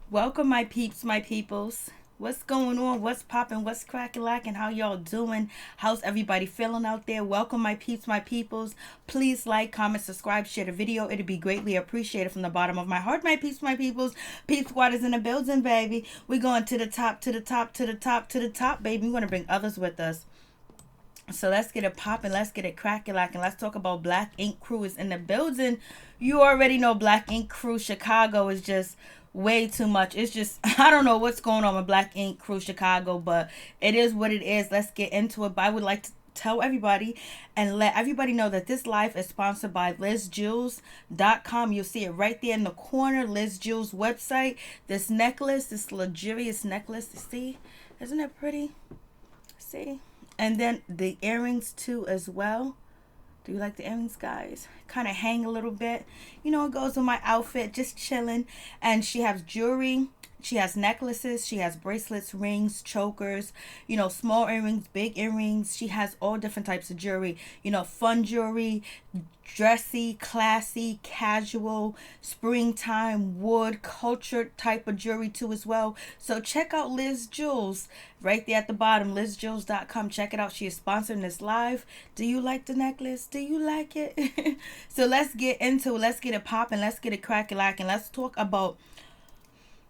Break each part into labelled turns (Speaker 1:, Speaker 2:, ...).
Speaker 1: Welcome, my peeps, my peoples. What's going on? What's popping? What's cracking, lacking? How y'all doing? How's everybody feeling out there? Welcome, my peeps, my peoples. Please like, comment, subscribe, share the video. It'd be greatly appreciated from the bottom of my heart, my peeps, my peoples. Peep squad is in the building, baby. We're going to the top, to the top, to the top, to the top, baby. We're going to bring others with us. So let's get it popping. Let's get it cracking, lacking. Let's talk about Black Ink Crew is in the building. You already know Black Ink Crew Chicago is just way too much. It's just, I don't know what's going on with Black Ink Crew Chicago, but it is what it is. Let's get into it. But I would like to tell everybody and let everybody know that this live is sponsored by LizJules.com. You'll see it right there in the corner. Liz Jules website. This necklace, this luxurious necklace, see? Isn't it pretty? See? And then the earrings too as well. Do you like the earrings, guys? Kind of hang a little bit. You know, it goes with my outfit, just chilling. And she has jewelry. She has necklaces. She has bracelets, rings, chokers, small earrings, big earrings. She has all different types of jewelry. Fun jewelry, dressy, classy, casual, springtime, wood, cultured type of jewelry too as well. So check out Liz Jules right there at the bottom, lizjules.com. Check it out. She is sponsoring this live. Do you like the necklace? Do you like it? So let's get into it. Let's get it popping. Let's get it cracking, lacking. Let's talk about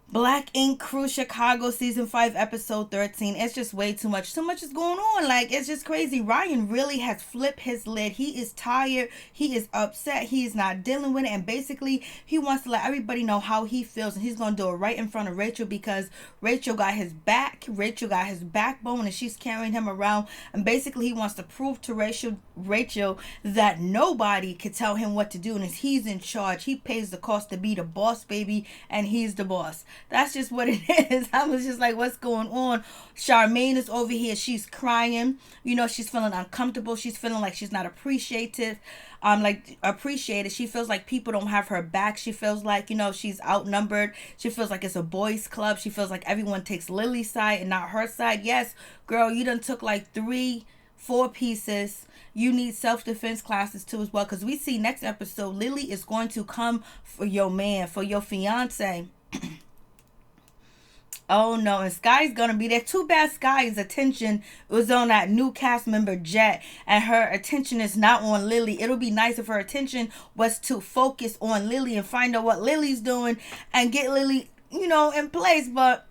Speaker 1: Black Ink Crew Chicago season 5 episode 13. It's just way too much. Too much is going on. Like, it's just crazy. Ryan really has flipped his lid. He is tired. He is upset. He is not dealing with it. And basically, he wants to let everybody know how he feels. And he's going to do it right in front of Rachel because Rachel got his back. Rachel got his backbone and she's carrying him around. And basically, he wants to prove to Rachel that nobody could tell him what to do. And he's in charge. He pays the cost to be the boss, baby. And he's the boss. That's just what it is. I was just like, what's going on? Charmaine is over here. She's crying. She's feeling uncomfortable. She's feeling like she's not appreciated. She feels like people don't have her back. She feels like, she's outnumbered. She feels like it's a boys club. She feels like everyone takes Lily's side and not her side. Yes, girl, you done took like 3-4 pieces. You need self-defense classes too as well. Because we see next episode, Lily is going to come for your man, for your fiance. Oh no, and Sky's gonna be there. Too bad Sky's attention was on that new cast member Jet, and her attention is not on Lily. It'll be nice if her attention was to focus on Lily and find out what Lily's doing and get Lily, in place. But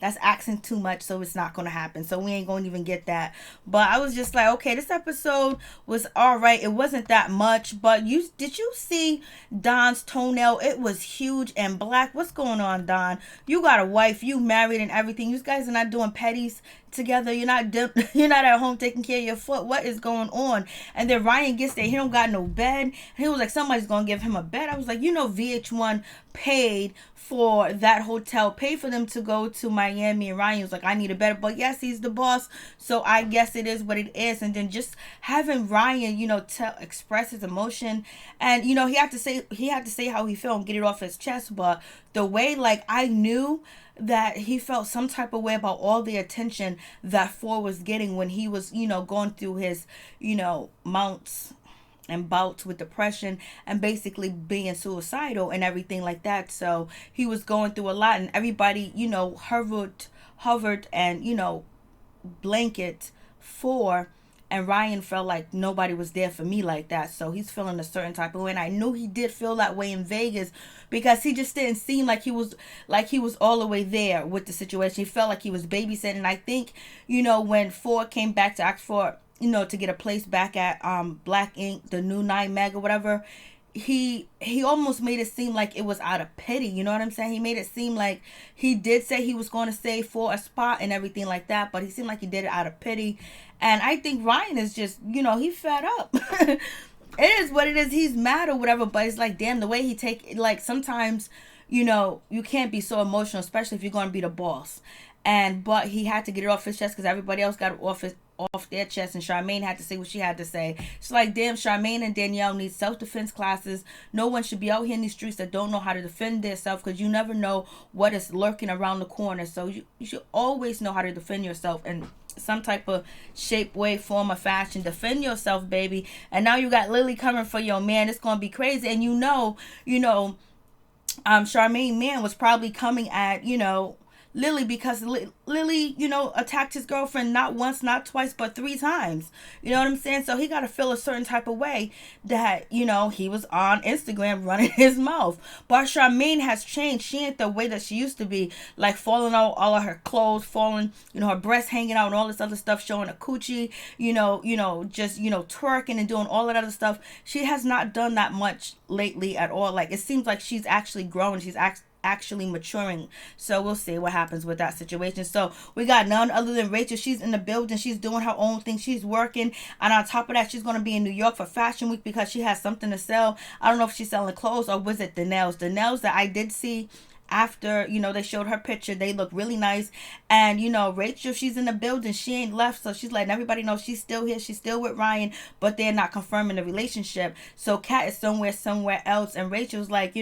Speaker 1: that's asking too much, so it's not going to happen. So we ain't going to even get that. But I was just like, okay, this episode was all right. It wasn't that much. But did you see Don's toenail? It was huge and black. What's going on, Don? You got a wife. You married and everything. You guys are not doing petties together. You're not at home taking care of your foot. What is going on? And then Ryan gets there. He don't got no bed. He was like, somebody's going to give him a bed. I was like, VH1 paid for that hotel, paid for them to go to Miami, and Ryan was like, I need a bed. But yes, he's the boss, so I guess it is what it is. And then just having Ryan, express his emotion, and he had to say how he felt and get it off his chest. But the way, like, I knew that he felt some type of way about all the attention that Ford was getting when he was, going through his, mounts and bouts with depression and basically being suicidal and everything like that. So he was going through a lot, and everybody, hovered and, blanket for, and Ryan felt like nobody was there for me like that. So he's feeling a certain type of way. And I knew he did feel that way in Vegas because he just didn't seem like he was all the way there with the situation. He felt like he was babysitting. And I think, when Ford came back to ask for, to get a place back at Black Ink, the new 9 Mag or whatever, he almost made it seem like it was out of pity. You know what I'm saying? He made it seem like he did say he was going to stay for a spot and everything like that, but he seemed like he did it out of pity. And I think Ryan is just, he fed up. It is what it is. He's mad or whatever, but it's like, damn, the way he take, like, sometimes, you can't be so emotional, especially if you're going to be the boss. But he had to get it off his chest because everybody else got it off their chest, and Charmaine had to say what she had to say. It's like, damn, Charmaine and Danielle need self-defense classes. No one should be out here in these streets that don't know how to defend themselves, because you never know what is lurking around the corner. So you should always know how to defend yourself in some type of shape, way, form, or fashion. Defend yourself, baby. And now you got Lily coming for your man. It's gonna be crazy. And Charmaine man was probably coming at, Lily, because Lily, attacked his girlfriend not once, not twice, but 3 times. You know what I'm saying? So he got to feel a certain type of way that, he was on Instagram running his mouth. But Charmaine has changed. She ain't the way that she used to be, like falling out all of her clothes, falling, her breasts hanging out and all this other stuff, showing a coochie, just, twerking and doing all that other stuff. She has not done that much lately at all. Like, it seems like she's actually growing. She's actually maturing. So we'll see what happens with that situation. So we got none other than Rachel. She's in the building. She's doing her own thing. She's working. And on top of that, she's going to be in New York for Fashion Week because she has something to sell. I don't know if she's selling clothes or was it the nails. The nails that I did see after, they showed her picture, they look really nice. And, Rachel, she's in the building. She ain't left. So she's letting everybody know she's still here. She's still with Ryan, but they're not confirming the relationship. So Kat is somewhere else. And Rachel's like,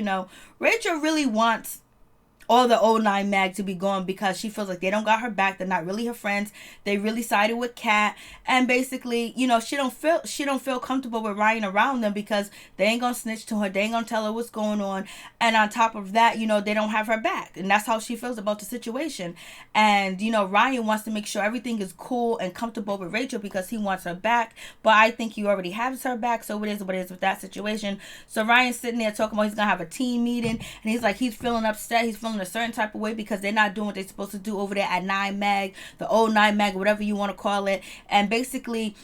Speaker 1: Rachel really wants all the 09 mag to be gone because she feels like they don't got her back. They're not really her friends. They really sided with Kat, and basically, she don't feel comfortable with Ryan around them because they ain't gonna snitch to her. They ain't gonna tell her what's going on. And on top of that, they don't have her back, and that's how she feels about the situation. And Ryan wants to make sure everything is cool and comfortable with Rachel because he wants her back. But I think he already has her back, so it is what it is with that situation. So Ryan's sitting there talking about he's gonna have a team meeting, and he's like, he's feeling upset. He's feeling a certain type of way because they're not doing what they're supposed to do over there at 9 mag, the old 9 mag, whatever you want to call it. And basically,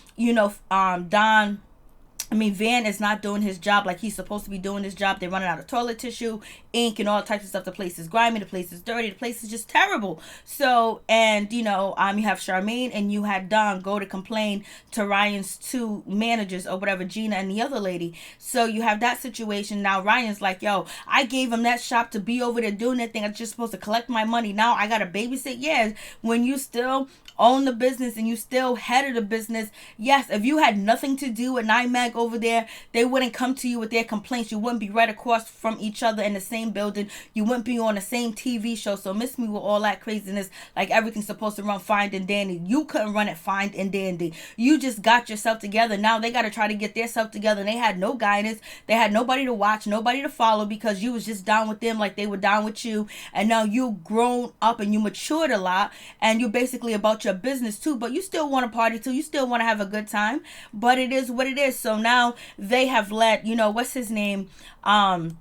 Speaker 1: Van is not doing his job like he's supposed to be doing his job. They're running out of toilet tissue, ink, and all types of stuff. The place is grimy, the place is dirty, the place is just terrible. So, and you have Charmaine and you had Don go to complain to Ryan's 2 managers or whatever, Gina and the other lady. So you have that situation. Now Ryan's like, yo, I gave him that shop to be over there doing that thing. I'm just supposed to collect my money. Now I gotta babysit. Yeah, when you still own the business and you still head of the business. Yes, if you had nothing to do with 9 mag over there, they wouldn't come to you with their complaints. You wouldn't be right across from each other in the same building. You wouldn't be on the same TV show. So miss me with all that craziness, like everything's supposed to run fine and dandy. You couldn't run it fine and dandy. You just got yourself together. Now they got to try to get their self together, and they had no guidance. They had nobody to watch, nobody to follow, because you was just down with them like they were down with you. And now you grown up and you matured a lot, and you're basically about your business too, but you still want to party too. You still want to have a good time, but it is what it is. So now they have let, what's his name? Don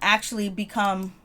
Speaker 1: actually become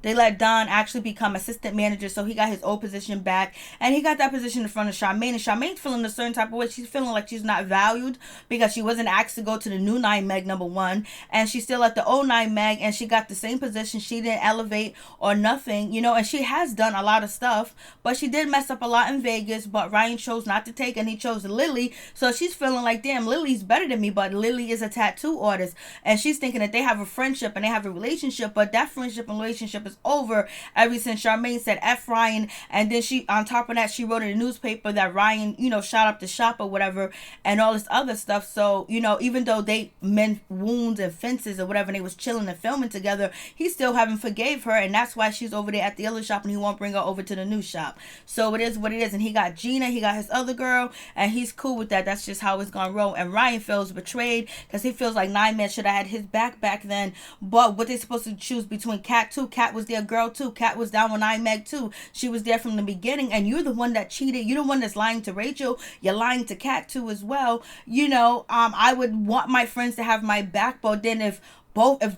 Speaker 1: They let Don actually become assistant manager, so he got his old position back, and he got that position in front of Charmaine. And Charmaine's feeling a certain type of way. She's feeling like she's not valued because she wasn't asked to go to the new 9 Meg #1, and she's still at the old 9 Meg, and she got the same position. She didn't elevate or nothing, and she has done a lot of stuff, but she did mess up a lot in Vegas. But Ryan chose not to take, and he chose Lily, so she's feeling like, damn, Lily's better than me. But Lily is a tattoo artist, and she's thinking that they have a friendship and they have a relationship, but that friendship and relationship is over ever since Charmaine said F Ryan, and then she, on top of that, she wrote in the newspaper that Ryan, shot up the shop or whatever, and all this other stuff. So, even though they mend wounds and fences or whatever, and they was chilling and filming together, he still haven't forgave her, and that's why she's over there at the other shop, and he won't bring her over to the new shop. So it is what it is, and he got Gina, he got his other girl, and he's cool with that. That's just how it's gonna roll. And Ryan feels betrayed because he feels like 9 Man should have had his back then. But what they supposed to choose between Kat too? Kat was their girl too. Kat was down with 9 Meg too. She was there from the beginning, and you're the one that cheated. You're the one that's lying to Rachel. You're lying to Kat too as well. I would want my friends to have my back, but then if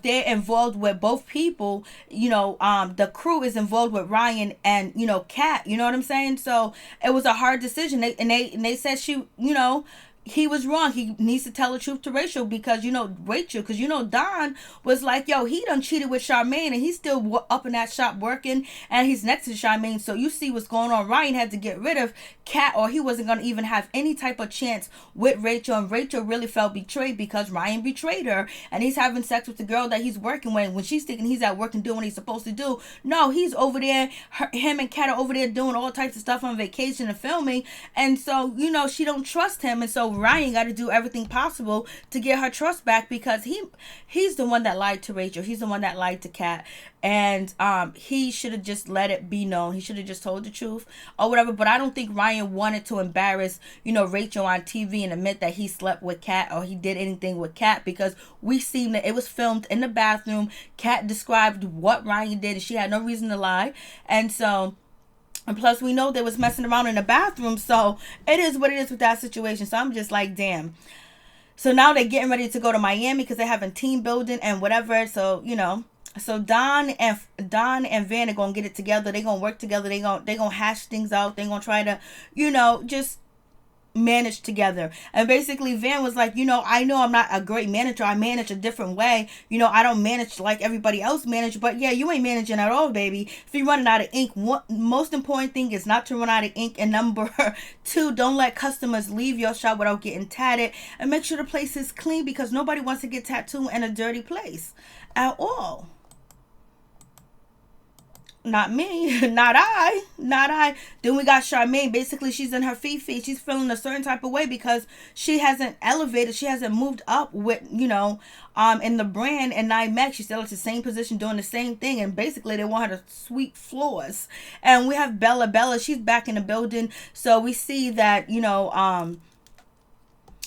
Speaker 1: they're involved with both people, the crew is involved with Ryan and Kat, you know what I'm saying? So it was a hard decision. They said he was wrong. He needs to tell the truth to Rachel because, Don was like, yo, he done cheated with Charmaine, and he's still up in that shop working, and he's next to Charmaine. So you see what's going on. Ryan had to get rid of Kat, or he wasn't going to even have any type of chance with Rachel. And Rachel really felt betrayed because Ryan betrayed her, and he's having sex with the girl that he's working with. When she's thinking he's at work and doing what he's supposed to do, no, he's over there. Him and Kat are over there doing all types of stuff on vacation and filming. And so, she don't trust him. And so Ryan got to do everything possible to get her trust back, because he's the one that lied to Rachel. He's the one that lied to Kat. And he should have just let it be known. He should have just told the truth or whatever. But I don't think Ryan wanted to embarrass, Rachel on TV and admit that he slept with Kat or he did anything with Kat, because we seen that it was filmed in the bathroom. Kat described what Ryan did and she had no reason to lie. And plus we know they was messing around in the bathroom. So it is what it is with that situation. So I'm just like, damn. So now they're getting ready to go to Miami because they're having team building and whatever. So, so Don and Van are gonna get it together. They're gonna work together. They're gonna hash things out. They're gonna try to, just manage together. And basically Van was like, I know I'm not a great manager. I manage a different way. I don't manage like everybody else manage. But yeah, you ain't managing at all, baby. If you're running out of ink, most important thing is not to run out of ink. And number 2, don't let customers leave your shop without getting tatted. And make sure the place is clean, because nobody wants to get tattooed in a dirty place at all. Not me. Not I. Then we got Charmaine. Basically, she's in her fifi. She's feeling a certain type of way because she hasn't elevated. She hasn't moved up with, in the brand. And Meg, she's still at the same position doing the same thing. And basically, they want her to sweep floors. And we have Bella. Bella, she's back in the building. So we see that,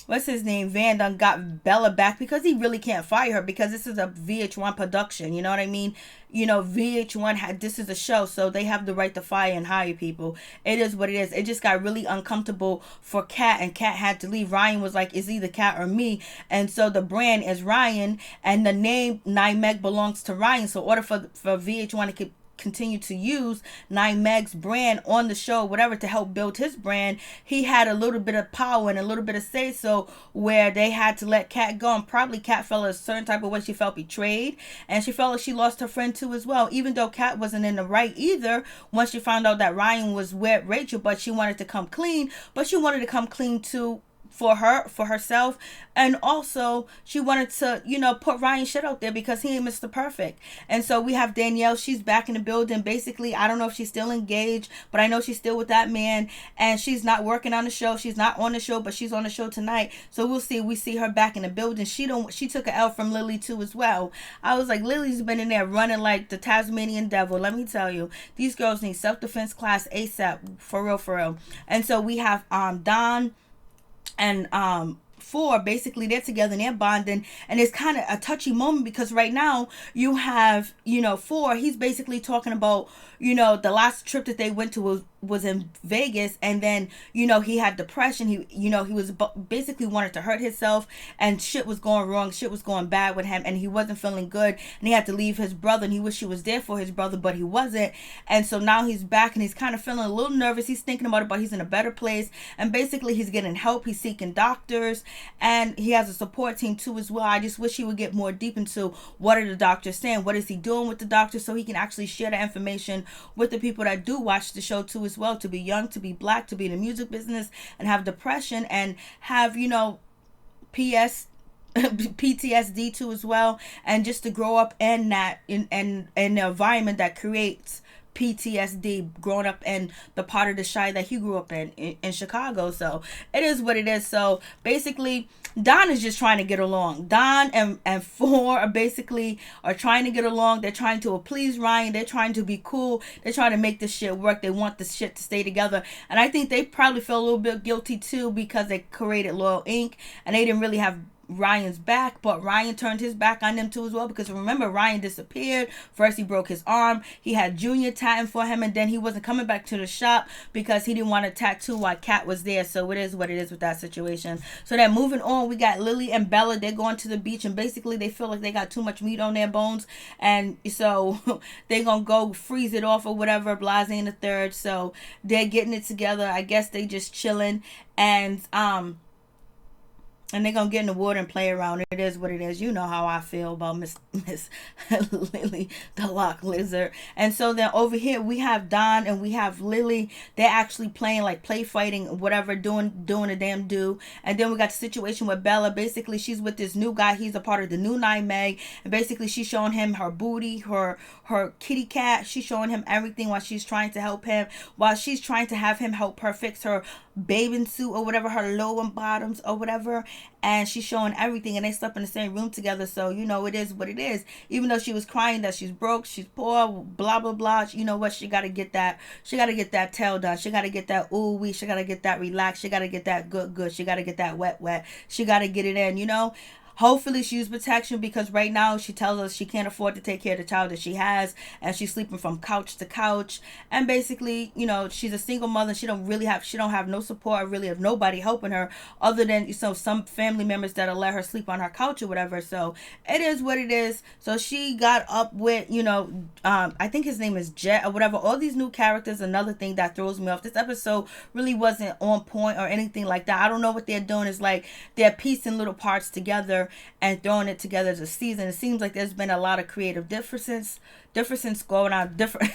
Speaker 1: what's his name? Van done got Bella back, because he really can't fire her, because this is a VH1 production. You know what I mean? VH1 this is a show, so they have the right to fire and hire people. It is what it is. It just got really uncomfortable for Kat, and Kat had to leave. Ryan was like, it's either Kat or me. And so the brand is Ryan, and the name Meg belongs to Ryan. So in order for VH1 to continue to use Meg's brand on the show, whatever, to help build his brand, he had a little bit of power and a little bit of say so, where they had to let Kat go. And probably Kat felt a certain type of way. She felt betrayed, and she felt like she lost her friend too as well, even though Kat wasn't in the right either once she found out that Ryan was with Rachel. But she wanted to come clean, but she wanted to come clean too for herself. And also she wanted to, put Ryan shit out there, because he ain't Mr. Perfect. And so we have Danielle. She's back in the building. Basically, I don't know if she's still engaged, but I know she's still with that man, and she's not working on the show. She's not on the show, but she's on the show tonight. So we'll see. We see her back in the building. She took an L from Lily too as well. I was like, Lily's been in there running like the Tasmanian devil. Let me tell you, these girls need self-defense class ASAP, for real. And so we have Don and 4, basically they're together and they're bonding, and it's kind of a touchy moment, because right now you have 4, he's basically talking about the last trip that they went to was in Vegas, and then he had depression. He was basically wanted to hurt himself, and shit was going wrong, shit was going bad with him, and he wasn't feeling good, and he had to leave his brother, and he wished he was there for his brother, but he wasn't. And so now he's back, and he's kind of feeling a little nervous. He's thinking about it, but he's in a better place, and basically he's getting help. He's seeking doctors, and he has a support team too as well. I just wish he would get more deep into what are the doctors saying, what is he doing with the doctors, so he can actually share the information with the people that do watch the show too as well, to be young, to be black, to be in the music business, and have depression, and have PTSD too as well, and just to grow up in that in the environment that creates PTSD, growing up in the part of the Chi that he grew up in Chicago. So it is what it is. So basically Don is just trying to get along. Don and 4 are trying to get along. They're trying to please Ryan. They're trying to be cool. They're trying to make this shit work. They want this shit to stay together. And I think they probably feel a little bit guilty too, because they created Loyal Inc. and they didn't really have Ryan's back, but Ryan turned his back on them too as well, because remember, Ryan disappeared. First he broke his arm, he had Junior tatting for him, and then he wasn't coming back to the shop because he didn't want to tattoo while Kat was there. So it is what it is with that situation. So then moving on, we got Lily and Bella. They're going to the beach, and basically they feel like they got too much meat on their bones, and so they're gonna go freeze it off or whatever, blase in the third. So they're getting it together. I guess they just chilling, and they're going to get in the water and play around. It is what it is. You know how I feel about Miss Lily, the Lock Lizard. And so then over here, we have Don and we have Lily. They're actually playing, like, play fighting, whatever, doing a damn do. And then we got the situation with Bella. Basically, she's with this new guy. He's a part of the new Meg. And basically, she's showing him her booty, her kitty cat. She's showing him everything while she's trying to help him. While she's trying to have him help her fix her bathing suit or whatever, her low and bottoms or whatever, and she's showing everything, and they slept in the same room together. So you know, it is what it is. Even though she was crying that she's broke, she's poor, blah blah blah, you know what, she got to get that, she got to get that tail done, she got to get that ooh wee, she got to get that relax, she got to get that good, she got to get that wet, she got to get it in, you know. Hopefully she used protection, because right now she tells us she can't afford to take care of the child that she has, and she's sleeping from couch to couch. And basically, you know, she's a single mother. She don't have no support, really, of nobody helping her other than some family members that'll let her sleep on her couch or whatever. So it is what it is. So she got up with, you know, I think his name is Jet or whatever. All these new characters. Another thing that throws me off. This episode really wasn't on point or anything like that. I don't know what they're doing. Is like they're piecing little parts together and throwing it together as a season. It seems like there's been a lot of creative differences going on, different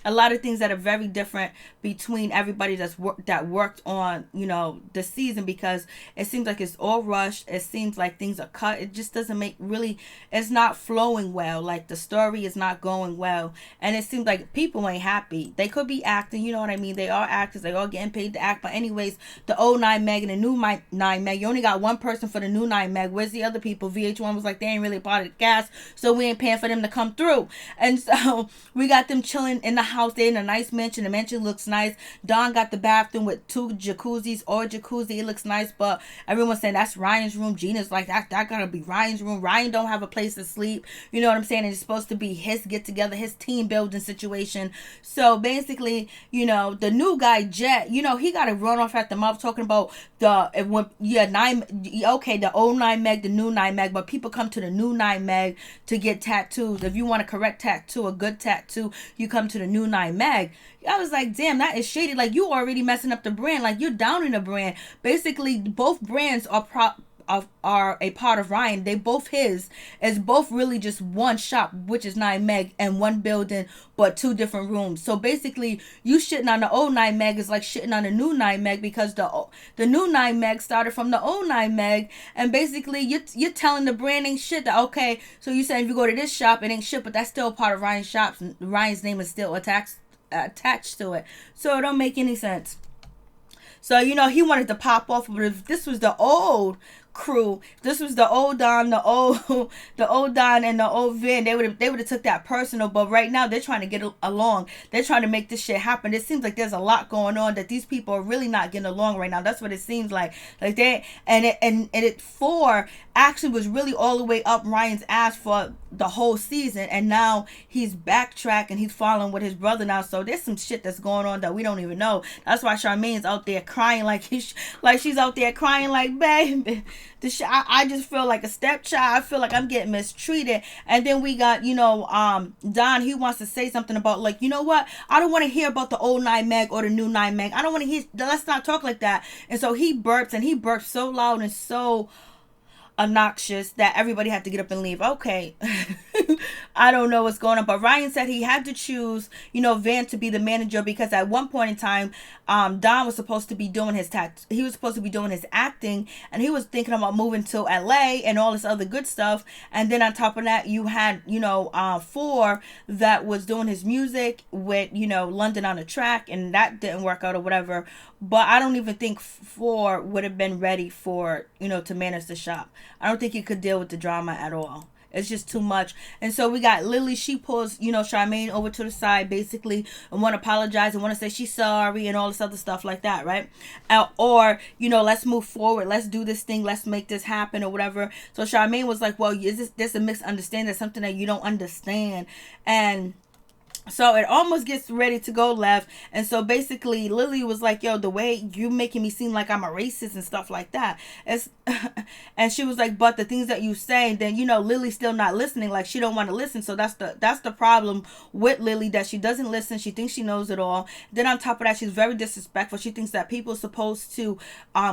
Speaker 1: a lot of things that are very different between everybody that worked on, you know, the season, because it seems like it's all rushed. It seems like things are cut. It just doesn't make really, it's not flowing well. Like the story is not going well, and it seems like people ain't happy. They could be acting, you know what I mean, they are actors, they are getting paid to act. But anyways, the old 9 Meg and the new 9 Meg, you only got one person for the new 9 Meg. Where's the other people? VH1 was like, they ain't really part of the cast, so we ain't paying for them to come through. And so we got them chilling in the house. They're in a nice mansion. The mansion looks nice. Dawn got the bathroom with 2 jacuzzis or jacuzzi. It looks nice, but everyone's saying that's Ryan's room. Gina's like, that gotta be Ryan's room. Ryan don't have a place to sleep. You know what I'm saying? And it's supposed to be his get together, his team building situation. So basically, you know, the new guy Jet, you know, he got to run off at the mouth talking about the old 9 Meg, the new 9 Meg, but people come to the new 9 Meg to get tattoos. If you want a correct tattoo, a good tattoo, you come to the new 9 Meg. I was like, damn, that is shady. Like, you already messing up the brand. Like, you're downing the brand. Basically, both brands are a part of Ryan. They both his. It's both really just one shop, which is 9 Meg, and one building, but 2 different rooms. So basically, you shitting on the old 9 Meg is like shitting on the new 9 Meg, because the new 9 Meg started from the old 9 Meg, and basically you're telling the brand ain't shit. That okay, so you saying if you go to this shop it ain't shit, but that's still part of Ryan's shops. Ryan's name is still attached to it. So it don't make any sense. So, you know, he wanted to pop off, but if this was the old crew, this was the old Don, the old Don and the old Vin, they would have took that personal. But right now they're trying to get along. They're trying to make this shit happen. It seems like there's a lot going on that these people are really not getting along right now. That's what it seems like. Like they it 4 actually was really all the way up Ryan's ass for the whole season, and now he's backtracking. He's following with his brother now. So there's some shit that's going on that we don't even know. That's why Charmaine's out there crying like she's out there crying like, baby, I just feel like a stepchild. I feel like I'm getting mistreated. And then we got, you know, Don, he wants to say something about, like, you know what, I don't want to hear about the old 9 Meg or the new 9 Meg. I don't want to hear, let's not talk like that. And so he burps, and he burps so loud and so obnoxious that everybody had to get up and leave. Okay. I don't know what's going on, but Ryan said he had to choose, you know, Van to be the manager, because at one point in time, Don was supposed to be doing his he was supposed to be doing his acting, and he was thinking about moving to LA and all this other good stuff. And then on top of that, you had, you know, 4 that was doing his music with, you know, London on the Track, and that didn't work out or whatever. But I don't even think 4 would have been ready for, you know, to manage the shop. I don't think he could deal with the drama at all. It's just too much. And so we got Lily. She pulls, you know, Charmaine over to the side, basically, and want to apologize and want to say she's sorry and all this other stuff like that, right? Or, you know, let's move forward. Let's do this thing. Let's make this happen or whatever. So Charmaine was like, well, is this a misunderstanding? There's something that you don't understand. And so it almost gets ready to go left. And so basically Lily was like, yo, the way you making me seem like I'm a racist and stuff like that. And she was like, but the things that you say, then, you know, Lily's still not listening. Like, she don't want to listen. So that's the problem with Lily, that she doesn't listen. She thinks she knows it all. Then on top of that, she's very disrespectful. She thinks that people are supposed to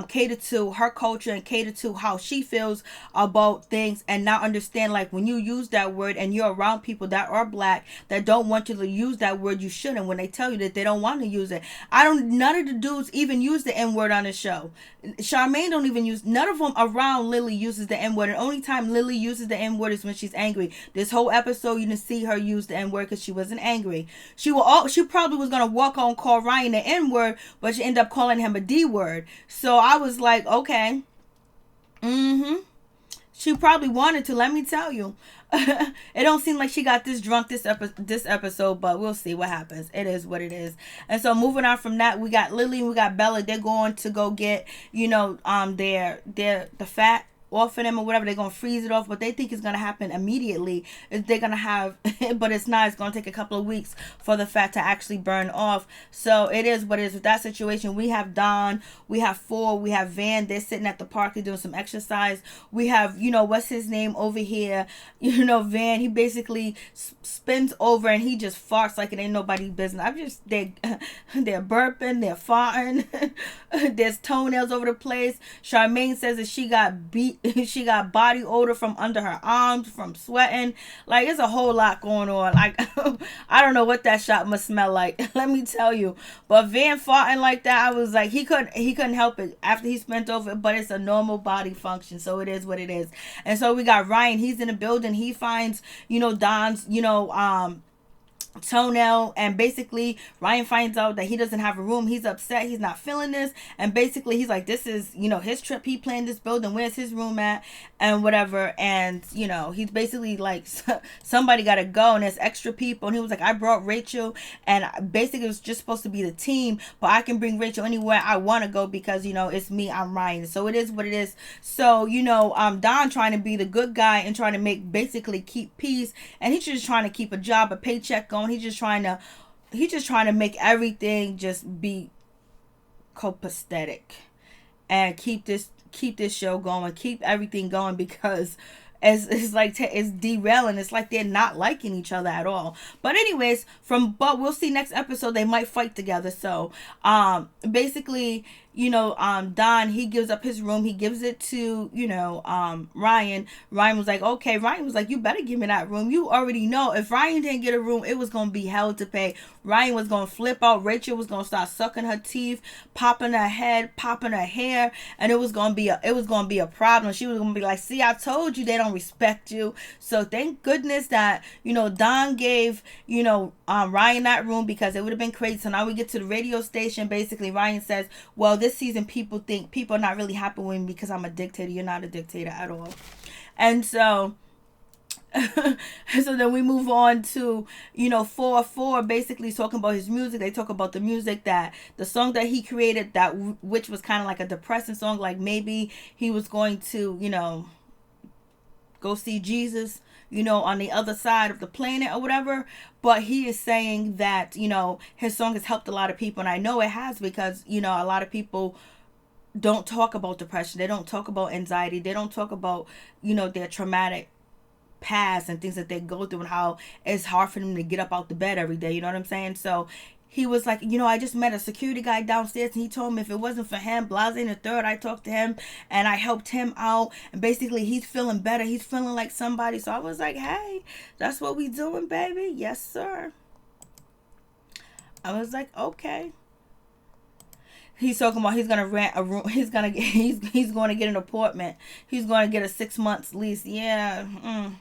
Speaker 1: cater to her culture and cater to how she feels about things, and not understand, like, when you use that word and you're around people that are black, that don't want you to use that word, you shouldn't. When they tell you that they don't want to use it, none of the dudes even use the N word on the show. Charmaine don't even use, none of them around Lily uses the N word. And the only time Lily uses the N word is when she's angry. This whole episode, you didn't see her use the N word because she wasn't angry. She probably was gonna walk on and call Ryan the N word, but she ended up calling him a D word. So I was like, okay, she probably wanted to. Let me tell you, it don't seem like she got this drunk this episode, but we'll see what happens. It is what it is. And so moving on from that, we got Lily and we got Bella. They're going to go get, the fat off of them or whatever. They're gonna freeze it off. What they think is gonna happen immediately is they're gonna have but it's not. It's gonna take a couple of weeks for the fat to actually burn off. So it is what it is with that situation. We have Don, we have Ford, we have Van. They're sitting at the park doing some exercise. We have, what's his name over here, Van. He basically spins over and he just farts like it ain't nobody's business. They're burping, they're farting. There's toenails over the place. Charmaine says that she got beat. She got body odor from under her arms from sweating. Like, it's a whole lot going on. Like, I don't know what that shot must smell like. Let me tell you. But Van farting like that, I was like, he couldn't help it after he spent over it. But it's a normal body function, so it is what it is. And so we got Ryan. He's in the building. He finds Don's toenail, and basically Ryan finds out that he doesn't have a room. He's upset, he's not feeling this, and basically he's like, this is his trip, he planned this building, where's his room at and whatever. And he's basically like, somebody gotta go, and there's extra people, and he was like, I brought Rachel, and basically it was just supposed to be the team, but I can bring Rachel anywhere I want to go because it's me, I'm Ryan. So it is what it is. So Don trying to be the good guy and trying to basically keep peace, and he's just trying to keep a job, a paycheck going. He's just trying to make everything just be copacetic and keep this show going, keep everything going, because it's like it's derailing. It's like they're not liking each other at all. But anyways, but we'll see next episode they might fight together. So basically, Don, he gives up his room. He gives it to Ryan. Ryan was like, okay. Ryan was like, you better give me that room. You already know if Ryan didn't get a room, it was gonna be hell to pay. Ryan was gonna flip out. Rachel was gonna start sucking her teeth, popping her head, popping her hair, and it was gonna be a problem. She was gonna be like, see, I told you they don't respect you. So thank goodness that Don gave Ryan that room, because it would have been crazy. So now we get to the radio station. Basically Ryan says, well, this season people are not really happy with me because I'm a dictator. You're not a dictator at all. And so so then we move on to 4 basically talking about his music. They talk about the music, that the song that he created, that which was kind of like a depressing song, like maybe he was going to go see Jesus on the other side of the planet or whatever. But he is saying that his song has helped a lot of people, and I know it has, because a lot of people don't talk about depression, they don't talk about anxiety, they don't talk about their traumatic past and things that they go through, and how it's hard for them to get up out the bed every day. You know what I'm saying? So he was like, I just met a security guy downstairs, and he told me if it wasn't for him, Blase the third, I talked to him and I helped him out, and basically he's feeling better, he's feeling like somebody. So I was like, hey, that's what we doing, baby. Yes, sir. I was like, okay. He's talking about he's gonna rent a room. He's going to get an apartment. He's going to get a 6 months lease. Yeah.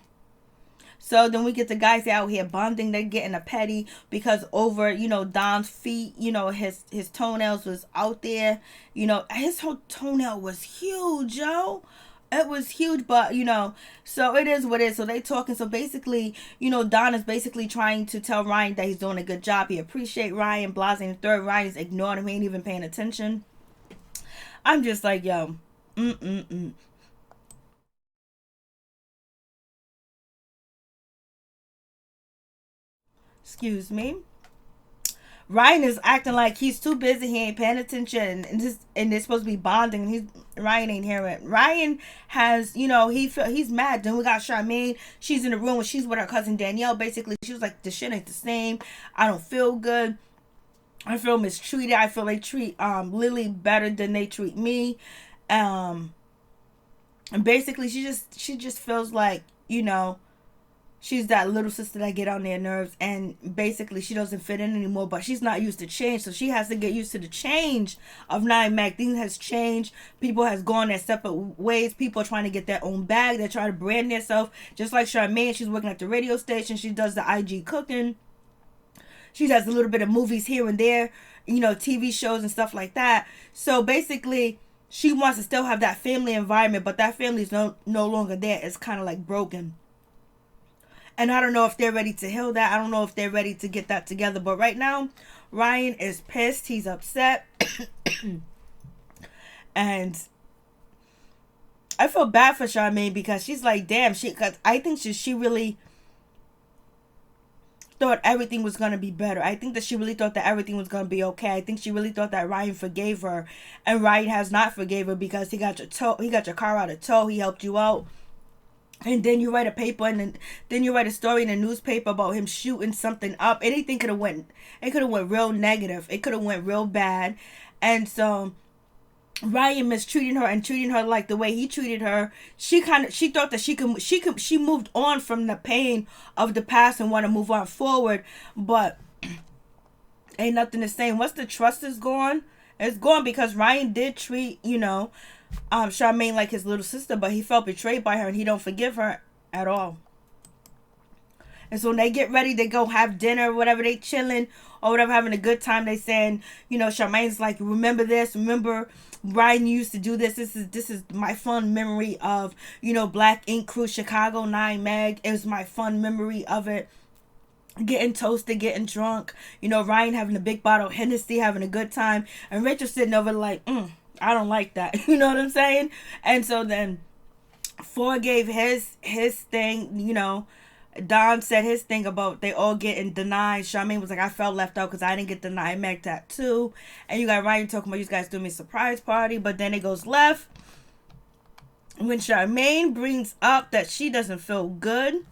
Speaker 1: So then we get the guys out here bonding. They're getting a petty because over, Don's feet, his toenails was out there. His whole toenail was huge, yo. It was huge, but, so it is what it is. So they talking. So basically, Don is basically trying to tell Ryan that he's doing a good job. He appreciate Ryan. Blase and the third, Ryan's ignoring him. He ain't even paying attention. I'm just like, yo, Excuse me. Ryan is acting like he's too busy. He ain't paying attention, and they're supposed to be bonding. Ryan ain't hearing it. Ryan has, he's mad. Then we got Charmaine. She's in the room. She's with her cousin Danielle. Basically, she was like, the shit ain't the same. I don't feel good. I feel mistreated. I feel they treat Lily better than they treat me. And basically, she just feels like she's that little sister that get on their nerves, and basically she doesn't fit in anymore, but she's not used to change, so she has to get used to the change of Nine Mag. Things has changed. People has gone their separate ways. People are trying to get their own bag. They're trying to brand themselves. Just like Charmaine, she's working at the radio station. She does the IG cooking. She does a little bit of movies here and there, TV shows and stuff like that. So basically, she wants to still have that family environment, but that family is no longer there. It's kind of like broken. And I don't know if they're ready to heal that. I don't know if they're ready to get that together. But right now, Ryan is pissed. He's upset. And I feel bad for Charmaine because she's like, damn, cause I think she really thought everything was going to be better. I think that she really thought that everything was going to be okay. I think she really thought that Ryan forgave her, and Ryan has not forgave her because he got your car out of tow, he helped you out, and then you write a paper, and then you write a story in the newspaper about him shooting something up. Anything could have went real negative. It could have went real bad. And so Ryan mistreating her and treating her like the way he treated her. She thought that she moved on from the pain of the past and want to move on forward, but ain't nothing the same. Once the trust is gone, it's gone, because Ryan did treat, Charmaine like his little sister, but he felt betrayed by her and he don't forgive her at all. And so when they get ready, they go have dinner, whatever, they chilling or whatever, having a good time. They saying, Charmaine's like, remember this, remember Ryan used to do this. This is my fun memory of, Black Ink Crew, Chicago 9 Mag. It was my fun memory of it. Getting toasted, getting drunk. Ryan having a big bottle of Hennessy, having a good time. And Rachel sitting over like, I don't like that. You know what I'm saying? And so then Ford gave his thing, Don said his thing about they all getting denied. Charmaine was like, I felt left out because I didn't get the 9 Mag tattoo. And you got Ryan talking about you guys doing me a surprise party. But then it goes left when Charmaine brings up that she doesn't feel good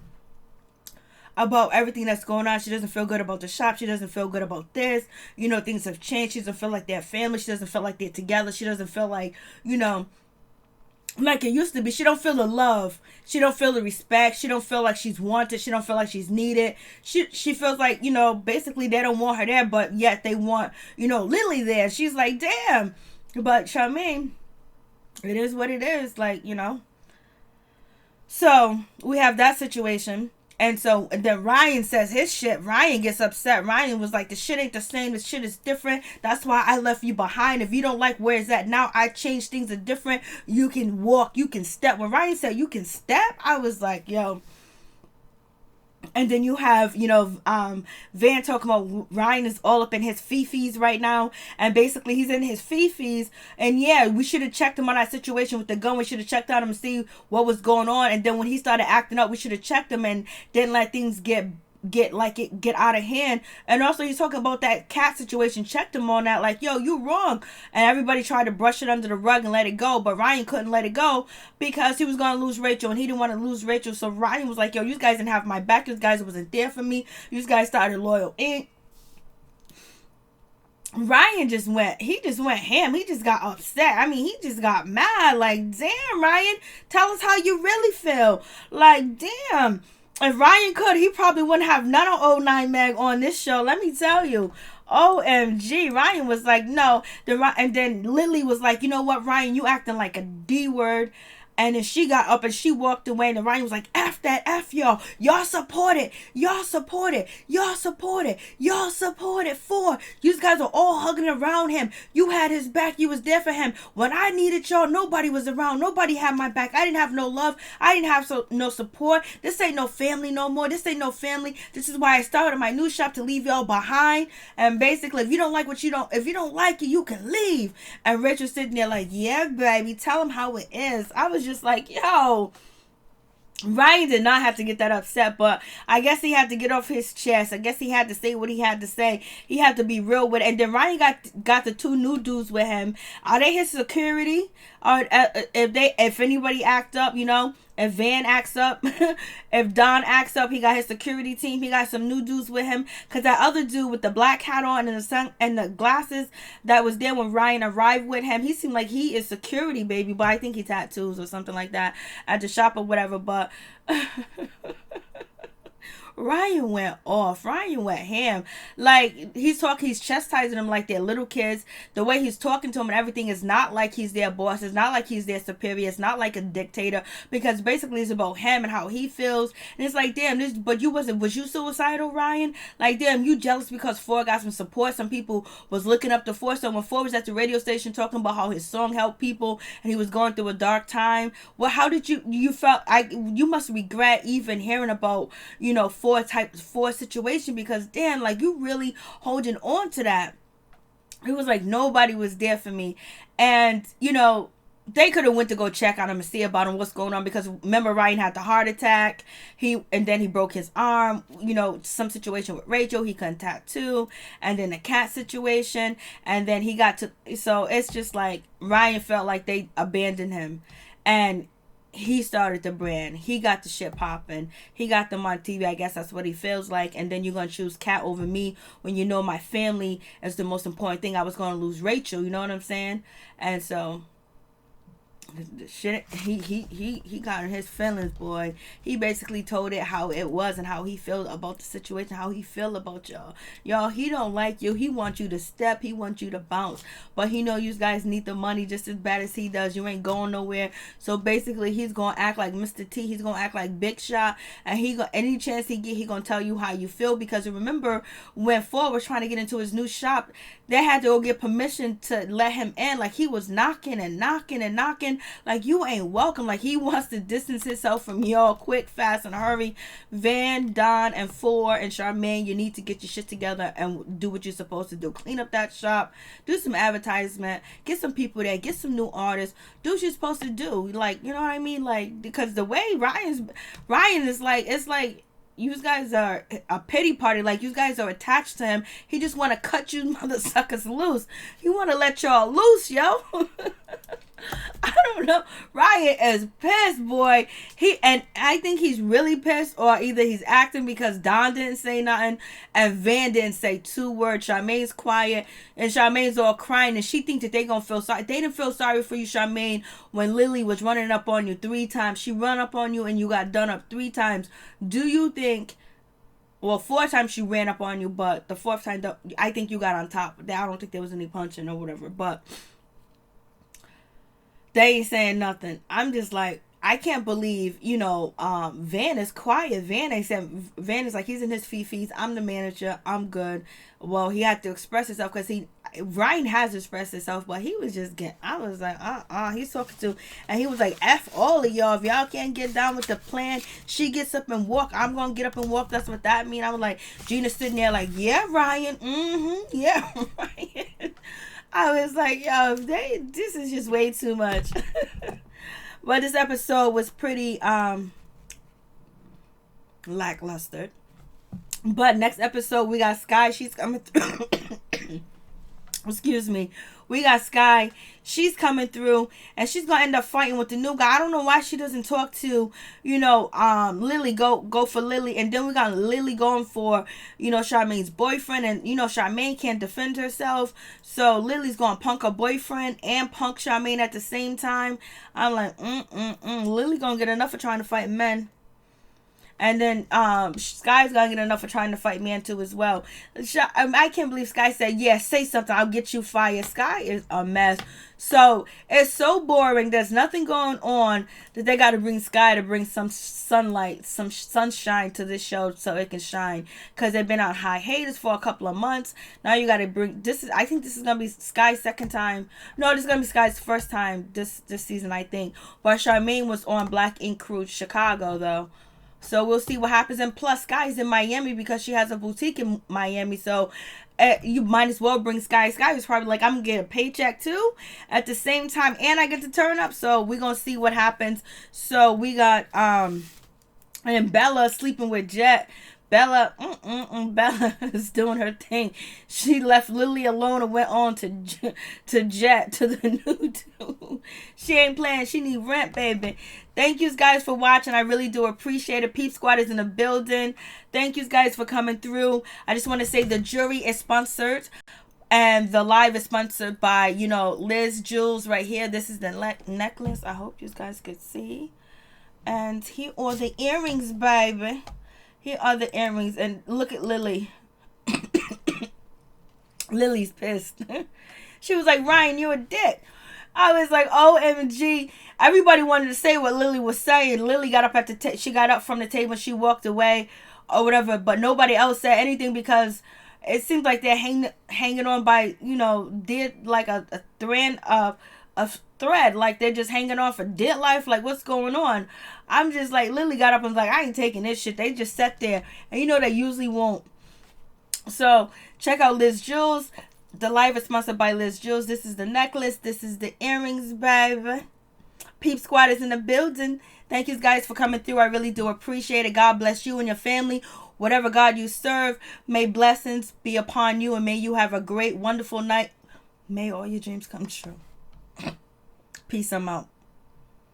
Speaker 1: about everything that's going on. She doesn't feel good about the shop. She doesn't feel good about this. Things have changed. She doesn't feel like they're family. She doesn't feel like they're together. She doesn't feel like, like it used to be. She don't feel the love. She don't feel the respect. She don't feel like she's wanted. She don't feel like she's needed. She feels like, basically they don't want her there, but yet they want, Lily there. She's like, damn. But Charmaine, it is what it is. Like, So we have that situation. And so then Ryan says his shit. Ryan gets upset. Ryan was like, the shit ain't the same. The shit is different. That's why I left you behind. If you don't like where it's at now, I changed things are different. You can walk. You can step. When Ryan said you can step, I was like, yo. And then you have, Van talking about Ryan is all up in his fifis right now. And basically he's in his fifis. And yeah, we should have checked him on that situation with the gun. We should have checked on him and see what was going on. And then when he started acting up, we should have checked him and didn't let things get out of hand. And also he's talking about that cat situation, checked him on that, like, yo, you wrong. And everybody tried to brush it under the rug and let it go, but Ryan couldn't let it go because he was gonna lose Rachel and he didn't want to lose Rachel. So Ryan was like, yo, you guys didn't have my back. You guys wasn't there for me. You guys started Loyal Inc. Ryan just went ham. He just got upset. I mean, he just got mad. Like, damn, Ryan, tell us how you really feel. Like, damn. If Ryan could, he probably wouldn't have none of 09 Mag on this show. Let me tell you. OMG. Ryan was like, no. And then Lily was like, you know what, Ryan, you acting like a D word. And then she got up and she walked away. And Ryan was like, F that, F y'all. Y'all support it. Y'all support it. Y'all support it. Y'all support it. You guys are all hugging around him. You had his back. You was there for him. When I needed y'all, nobody was around. Nobody had my back. I didn't have no love. I didn't have no support. This ain't no family no more. This ain't no family. This is why I started my new shop, to leave y'all behind. And basically, if you don't like if you don't like it, you can leave. And Rich was sitting there like, yeah, baby, tell him how it is. I was just like, yo, Ryan did not have to get that upset, but I guess he had to get off his chest. I guess he had to say what he had to say. He had to be real with it. And then Ryan got the two new dudes with him. Are they his security? Or if anybody act up, if Van acts up, if Don acts up, he got his security team. He got some new dudes with him. Because that other dude with the black hat on and the sun and the glasses that was there when Ryan arrived with him, he seemed like he is security, baby. But I think he tattoos or something like that at the shop or whatever. But Ryan went off. Ryan went ham. Like, he's chastising them like they're little kids. The way he's talking to them and everything is not like he's their boss. It's not like he's their superior. It's not like a dictator, because basically it's about him and how he feels. And it's like, damn, was you suicidal, Ryan? Like, damn, you jealous because Ford got some support. Some people was looking up to Ford. So when Ford was at the radio station talking about how his song helped people and he was going through a dark time, well, how did you felt? You must regret even hearing about, Ford situation, because damn, like, you really holding on to that. It was like nobody was there for me. And they could have went to go check on him and see about him, what's going on, because remember, Ryan had the heart attack. And then he broke his arm. Some situation with Rachel, he couldn't tattoo, and then the cat situation, and then he got to. So it's just like Ryan felt like they abandoned him, and he started the brand. He got the shit popping. He got them on TV. I guess that's what he feels like. And then you're going to choose Kat over me when my family is the most important thing. I was going to lose Rachel. You know what I'm saying? And so the shit, he got in his feelings, boy. He basically told it how it was and how he felt about the situation, how he feel about y'all. He don't like you. He wants you to step. He wants you to bounce, but he know you guys need the money just as bad as he does. You ain't going nowhere. So basically he's gonna act like Mr. T. He's gonna act like Big Shot, and any chance he get, he gonna tell you how you feel. Because remember, when Ford was trying to get into his new shop, they had to go get permission to let him in. Like, he was knocking and knocking and knocking. Like, you ain't welcome. Like, he wants to distance himself from y'all quick, fast, and hurry. Van, Don, and Ford, and Charmaine, you need to get your shit together and do what you're supposed to do. Clean up that shop. Do some advertisement. Get some people there. Get some new artists. Do what you're supposed to do. Like, you know what I mean? Like, because the way Ryan is like, it's like, you guys are a pity party. Like, you guys are attached to him. He just want to cut you mother suckers loose. He want to let y'all loose, yo. I don't know. Ryan is pissed, boy. And I think he's really pissed, or either he's acting because Don didn't say nothing and Van didn't say 2 words. Charmaine's quiet and Charmaine's all crying, and she thinks that they gonna feel sorry. They didn't feel sorry for you, Charmaine, when Lily was running up on you 3 times. She run up on you and you got done up 3 times. Do you think? Well, 4 times she ran up on you, but the 4th time, I think you got on top. I don't think there was any punching or whatever, but they ain't saying nothing. I'm just like, I can't believe, Van is quiet. Van is like, he's in his fifis. I'm the manager. I'm good. Well, he had to express himself because Ryan has expressed himself, but he was just I was like, he's talking to, and he was like, F all of y'all. If y'all can't get down with the plan, she gets up and walk, I'm going to get up and walk. That's what that mean. I was like, Gina sitting there like, yeah, Ryan. Yeah, Ryan. I was like, yo, this is just way too much. But this episode was pretty lackluster. But next episode we got Sky. She's coming through. Excuse me. We got Sky. She's coming through, and she's gonna end up fighting with the new guy. I don't know why she doesn't talk to, Lily. Go for Lily, and then we got Lily going for, Charmaine's boyfriend, and Charmaine can't defend herself, so Lily's gonna punk her boyfriend and punk Charmaine at the same time. I'm like, Lily gonna get enough of trying to fight men. And then Sky's gonna get enough for trying to fight man too as well. I can't believe Sky said, yeah, say something, I'll get you fired. Sky is a mess. So it's so boring. There's nothing going on that they got to bring Sky to bring some sunlight, some sunshine to this show so it can shine. Because they've been on hiatus for a couple of months. Now you got to bring I think this is gonna be Sky's second time. No, this is gonna be Sky's first time this season, I think. But Charmaine was on Black Ink Crew Chicago though. So we'll see what happens. And plus, Sky's in Miami because she has a boutique in Miami. So you might as well bring Sky. Sky was probably like, I'm going to get a paycheck too at the same time. And I get to turn up. So we're going to see what happens. So we got and Bella sleeping with Jet. Bella is doing her thing. She left Lily alone and went on to Jet, to the new dude. She ain't playing. She need rent, baby. Thank you guys for watching. I really do appreciate it. Peep Squad is in the building. Thank you guys for coming through. I just want to say the jury is sponsored. And the live is sponsored by, Liz Jules right here. This is the necklace. I hope you guys could see. And here are the earrings, baby. Here are the earrings. And look at Lily. Lily's pissed. She was like, Ryan, you're a dick. I was like, OMG. Everybody wanted to say what Lily was saying. Lily got up at the she got up from the table and she walked away or whatever. But nobody else said anything because it seems like they're hanging on by, you know, did like a thread. Like they're just hanging on for dear life. Like, what's going on? I'm just like, Lily got up and was like, I ain't taking this shit. They just sat there. And you know they usually won't. So check out Liz Jules. The live is sponsored by Liz Jules. This is the necklace. This is the earrings, baby. Peep Squad is in the building. Thank you guys for coming through. I really do appreciate it. God bless you and your family. Whatever God you serve, may blessings be upon you and may you have a great, wonderful night. May all your dreams come true. Peace. I'm out.